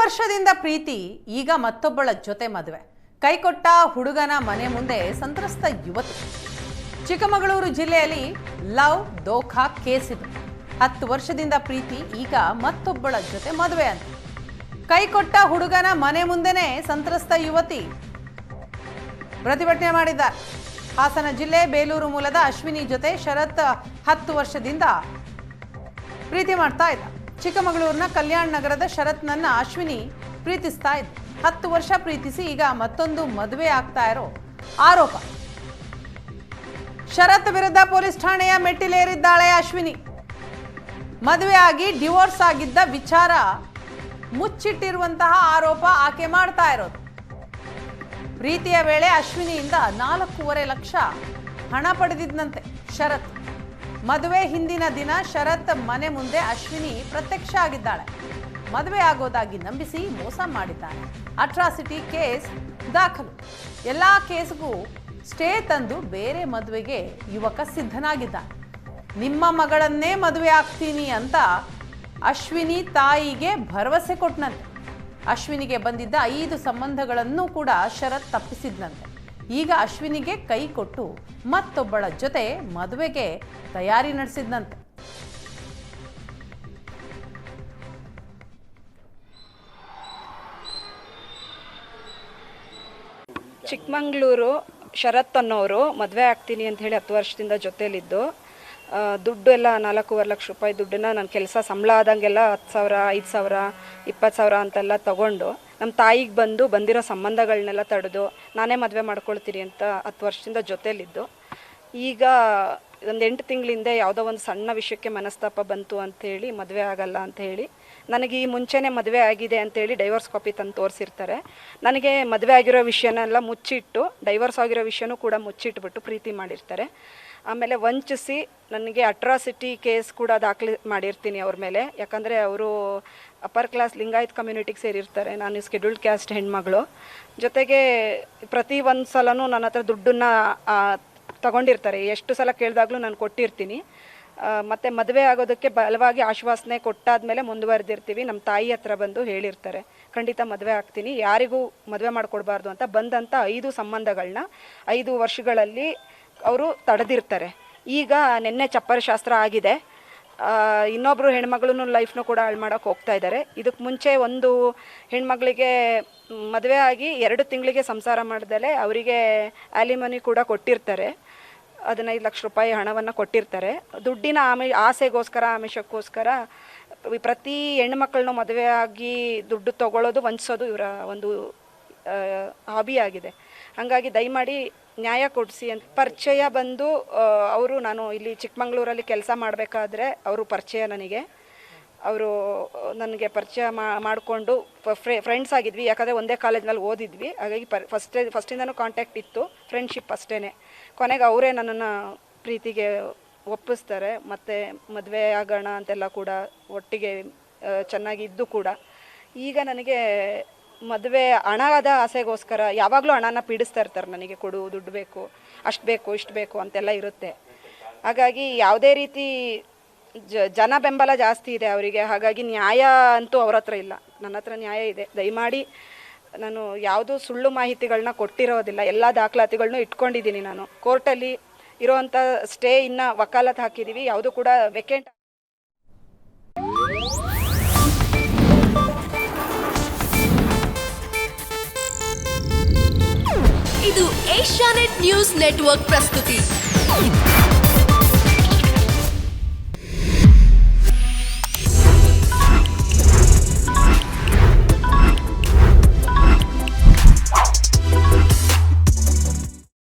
ವರ್ಷದಿಂದ ಪ್ರೀತಿ, ಈಗ ಮತ್ತೊಬ್ಬಳ ಜೊತೆ ಮದುವೆ. ಕೈಕೊಟ್ಟ ಹುಡುಗನ ಮನೆ ಮುಂದೆ ಸಂತ್ರಸ್ತ ಯುವತಿ. ಚಿಕ್ಕಮಗಳೂರು ಜಿಲ್ಲೆಯಲ್ಲಿ ಲವ್ ದೋಖಾ ಕೇಸ್ ಇದು. 10 ವರ್ಷದಿಂದ ಪ್ರೀತಿ, ಈಗ ಮತ್ತೊಬ್ಬಳ ಜೊತೆ ಮದುವೆ ಅಂತ. ಕೈಕೊಟ್ಟ ಹುಡುಗನ ಮನೆ ಮುಂದೆನೇ ಸಂತ್ರಸ್ತ ಯುವತಿ ಪ್ರತಿಭಟನೆ ಮಾಡಿದ್ದಾರೆ. ಹಾಸನ ಜಿಲ್ಲೆ ಬೇಲೂರು ಮೂಲದ ಅಶ್ವಿನಿ ಜೊತೆ ಶರತ್ 10 ವರ್ಷದಿಂದ ಪ್ರೀತಿ ಮಾಡ್ತಾ ಇದ್ದ. ಚಿಕ್ಕಮಗಳೂರಿನ ಕಲ್ಯಾಣ ನಗರದ ಶರತ್ನನ್ನ ಅಶ್ವಿನಿ ಪ್ರೀತಿಸ್ತಾ ಇದ್ದ. 10 ವರ್ಷ ಪ್ರೀತಿಸಿ ಈಗ ಮತ್ತೊಂದು ಮದುವೆ ಆಗ್ತಾ ಇರೋ ಆರೋಪ. ಶರತ್ ವಿರುದ್ಧ ಪೊಲೀಸ್ ಠಾಣೆಯ ಮೆಟ್ಟಿಲೇರಿದ್ದಾಳೆ ಅಶ್ವಿನಿ. ಮದುವೆ ಆಗಿ ಡಿವೋರ್ಸ್ ಆಗಿದ್ದ ವಿಚಾರ ಮುಚ್ಚಿಟ್ಟಿರುವಂತಹ ಆರೋಪ ಆಕೆ ಮಾಡ್ತಾ ಇರೋದು. ಪ್ರೀತಿಯ ವೇಳೆ ಅಶ್ವಿನಿಯಿಂದ 4.5 ಲಕ್ಷ ಹಣ ಪಡೆದಿದ್ದಂತೆ ಶರತ್. ಮದುವೆ ಹಿಂದಿನ ದಿನ ಶರತ್ ಮನೆ ಮುಂದೆ ಅಶ್ವಿನಿ ಪ್ರತ್ಯಕ್ಷ ಆಗಿದ್ದಾಳೆ. ಮದುವೆ ಆಗೋದಾಗಿ ನಂಬಿಸಿ ಮೋಸ ಮಾಡಿದ್ದಾನೆ. ಅಟ್ರಾಸಿಟಿ ಕೇಸ್ ದಾಖಲು. ಎಲ್ಲಾ ಕೇಸ್ಗೂ ಸ್ಟೇ ತಂದು ಬೇರೆ ಮದುವೆಗೆ ಯುವಕ ಸಿದ್ಧನಾಗಿದ್ದಾನೆ. ನಿಮ್ಮ ಮಗಳನ್ನೇ ಮದುವೆ ಆಗ್ತೀನಿ ಅಂತ ಅಶ್ವಿನಿ ತಾಯಿಗೆ ಭರವಸೆ ಕೊಟ್ಟನಂತೆ. ಅಶ್ವಿನಿಗೆ ಬಂದಿದ್ದ 5 ಸಂಬಂಧಗಳನ್ನು ಕೂಡ ಶರತ್ ತಪ್ಪಿಸಿದ್ನಂತೆ. ಈಗ ಅಶ್ವಿನಿಗೆ ಕೈ ಕೊಟ್ಟು ಮತ್ತೊಬ್ಬಳ ಜೊತೆ ಮದುವೆಗೆ ತಯಾರಿ ನಡೆಸಿದ್ನಂತೆ. ಚಿಕ್ಕಮಗಳೂರು ಶರತ್ ಅನ್ನೋರು ಮದುವೆ ಆಗ್ತೀನಿ ಅಂತ ಹೇಳಿ 10 ವರ್ಷದಿಂದ ಜೊತೆಲಿದ್ದು, ದುಡ್ಡು ಎಲ್ಲ 4.5 ಲಕ್ಷ ರೂಪಾಯಿ ದುಡ್ಡನ್ನ ನನ್ನ ಕೆಲಸ ಸಂಬಳ ಆದಂಗೆಲ್ಲ 10,000, 5,000, 20,000 ಅಂತೆಲ್ಲ ತೊಗೊಂಡು ನಮ್ಮ ತಾಯಿಗೆ ಬಂದಿರೋ ಸಂಬಂಧಗಳನ್ನೆಲ್ಲ ತಡೆದು ನಾನೇ ಮದುವೆ ಮಾಡ್ಕೊಳ್ತೀನಿ ಅಂತ 10 ವರ್ಷದಿಂದ ಜೊತೆಲಿದ್ದು, ಈಗ ಒಂದು 8 ತಿಂಗಳಿಂದ ಯಾವುದೋ ಒಂದು ಸಣ್ಣ ವಿಷಯಕ್ಕೆ ಮನಸ್ತಾಪ ಬಂತು ಅಂಥೇಳಿ ಮದುವೆ ಆಗಲ್ಲ ಅಂಥೇಳಿ, ನನಗೆ ಈ ಮುಂಚೆನೇ ಮದುವೆ ಆಗಿದೆ ಅಂಥೇಳಿ ಡೈವರ್ಸ್ ಕಾಪಿ ತಂದು ತೋರಿಸಿರ್ತಾರೆ. ನನಗೆ ಮದುವೆ ಆಗಿರೋ ವಿಷಯನೆಲ್ಲ ಮುಚ್ಚಿಟ್ಟು, ಡೈವರ್ಸ್ ಆಗಿರೋ ವಿಷಯನೂ ಕೂಡ ಮುಚ್ಚಿಟ್ಬಿಟ್ಟು ಪ್ರೀತಿ ಮಾಡಿರ್ತಾರೆ. ಆಮೇಲೆ ವಂಚಿಸಿ ನನಗೆ ಅಟ್ರಾಸಿಟಿ ಕೇಸ್ ಕೂಡ ದಾಖಲೆ ಮಾಡಿರ್ತೀನಿ ಅವ್ರ ಮೇಲೆ. ಯಾಕಂದರೆ ಅವರು ಅಪ್ಪರ್ ಕ್ಲಾಸ್ ಲಿಂಗಾಯತ್ ಕಮ್ಯುನಿಟಿಗೆ ಸೇರಿರ್ತಾರೆ, ನಾನು ಸ್ಕೆಡ್ಯೂಲ್ಡ್ ಕ್ಯಾಸ್ಟ್ ಹೆಣ್ಮಗಳು. ಜೊತೆಗೆ ಪ್ರತಿ ಒಂದು ಸಲನೂ ನನ್ನ ಹತ್ರ ದುಡ್ಡನ್ನು ತಗೊಂಡಿರ್ತಾರೆ. ಎಷ್ಟು ಸಲ ಕೇಳಿದಾಗಲೂ ನಾನು ಕೊಟ್ಟಿರ್ತೀನಿ. ಮತ್ತು ಮದುವೆ ಆಗೋದಕ್ಕೆ ಬಲವಾಗಿ ಆಶ್ವಾಸನೆ ಕೊಟ್ಟಾದಮೇಲೆ ಮುಂದುವರೆದಿರ್ತೀವಿ. ನಮ್ಮ ತಾಯಿ ಹತ್ರ ಬಂದು ಹೇಳಿರ್ತಾರೆ, ಖಂಡಿತ ಮದುವೆ ಆಗ್ತೀನಿ, ಯಾರಿಗೂ ಮದುವೆ ಮಾಡಿಕೊಡ್ಬಾರ್ದು ಅಂತ. ಬಂದಂಥ 5 ಸಂಬಂಧಗಳನ್ನ 5 ವರ್ಷಗಳಲ್ಲಿ ಅವರು ತಡೆದಿರ್ತಾರೆ. ಈಗ ನಿನ್ನೆ ಚಪ್ಪರ ಶಾಸ್ತ್ರ ಆಗಿದೆ. ಇನ್ನೊಬ್ಬರು ಹೆಣ್ಮಗಳೂ ಲೈಫ್ನೂ ಕೂಡ ಹಾಳು ಮಾಡೋಕ್ಕೆ ಹೋಗ್ತಾ ಇದ್ದಾರೆ. ಇದಕ್ಕೆ ಮುಂಚೆ ಒಂದು ಹೆಣ್ಮಗಳಿಗೆ ಮದುವೆ ಆಗಿ 2 ತಿಂಗಳಿಗೆ ಸಂಸಾರ ಮಾಡ್ದಲೆ ಅವರಿಗೆ ಆಲಿಮನಿ ಕೂಡ ಕೊಟ್ಟಿರ್ತಾರೆ. 15 ಲಕ್ಷ ರೂಪಾಯಿ ಹಣವನ್ನು ಕೊಟ್ಟಿರ್ತಾರೆ. ದುಡ್ಡಿನ ಆಸೆಗೋಸ್ಕರ, ಆಮಿಷಕ್ಕೋಸ್ಕರ ಪ್ರತಿ ಹೆಣ್ಮಕ್ಳನ್ನೂ ಮದುವೆ ಆಗಿ ದುಡ್ಡು ತೊಗೊಳ್ಳೋದು, ವಂಚಿಸೋದು ಇವರ ಒಂದು ಹಾಬಿ ಆಗಿದೆ. ಹಾಗಾಗಿ ದಯಮಾಡಿ ನ್ಯಾಯ ಕೊಡಿಸಿ ಅಂತ. ಪರಿಚಯ ಬಂದು ಅವರು, ನಾನು ಇಲ್ಲಿ ಚಿಕ್ಕಮಗಳೂರಲ್ಲಿ ಕೆಲಸ ಮಾಡಬೇಕಾದ್ರೆ ಅವರು ಪರಿಚಯ ಅವರು ನನಗೆ ಪರಿಚಯ ಮಾಡಿಕೊಂಡು ಫ್ರೆಂಡ್ಸ್ ಆಗಿದ್ವಿ. ಯಾಕಂದರೆ ಒಂದೇ ಕಾಲೇಜ್ನಲ್ಲಿ ಓದಿದ್ವಿ. ಹಾಗಾಗಿ ಫಸ್ಟಿಂದನೂ ಕಾಂಟ್ಯಾಕ್ಟ್ ಇತ್ತು, ಫ್ರೆಂಡ್ಶಿಪ್ ಅಷ್ಟೇ. ಕೊನೆಗೆ ಅವರೇ ನನ್ನನ್ನು ಪ್ರೀತಿಗೆ ಒಪ್ಪಿಸ್ತಾರೆ. ಮತ್ತು ಮದುವೆ ಆಗೋಣ ಅಂತೆಲ್ಲ ಕೂಡ ಒಟ್ಟಿಗೆ ಚೆನ್ನಾಗಿದ್ದು ಕೂಡ ಈಗ ನನಗೆ ಮದುವೆ ಹಣದ ಆಸೆಗೋಸ್ಕರ ಯಾವಾಗಲೂ ಹಣನ ಪೀಡಿಸ್ತಾ ಇರ್ತಾರೆ. ನನಗೆ ಕೊಡು, ದುಡ್ಡು ಬೇಕು, ಅಷ್ಟು ಬೇಕು, ಇಷ್ಟು ಬೇಕು ಅಂತೆಲ್ಲ ಇರುತ್ತೆ. ಹಾಗಾಗಿ ಯಾವುದೇ ರೀತಿ ಜನ ಬೆಂಬಲ ಜಾಸ್ತಿ ಇದೆ ಅವರಿಗೆ. ಹಾಗಾಗಿ ನ್ಯಾಯ ಅಂತೂ ಅವ್ರ ಹತ್ರ ಇಲ್ಲ, ನನ್ನ ಹತ್ರ ನ್ಯಾಯ ಇದೆ. ದಯಮಾಡಿ, ನಾನು ಯಾವುದೂ ಸುಳ್ಳು ಮಾಹಿತಿಗಳನ್ನ ಕೊಟ್ಟಿರೋದಿಲ್ಲ. ಎಲ್ಲ ದಾಖಲಾತಿಗಳನ್ನೂ ಇಟ್ಕೊಂಡಿದ್ದೀನಿ. ನಾನು ಕೋರ್ಟಲ್ಲಿ ಇರೋವಂಥ ಸ್ಟೇ ಇನ್ನು ವಕಾಲತ್ ಹಾಕಿದ್ದೀವಿ, ಯಾವುದು ಕೂಡ ವೆಕೆಂಟ್. ಇದು ಏಷ್ಯಾನೆಟ್ ನ್ಯೂಸ್ ನೆಟ್ವರ್ಕ್ ಪ್ರಸ್ತುತಿ.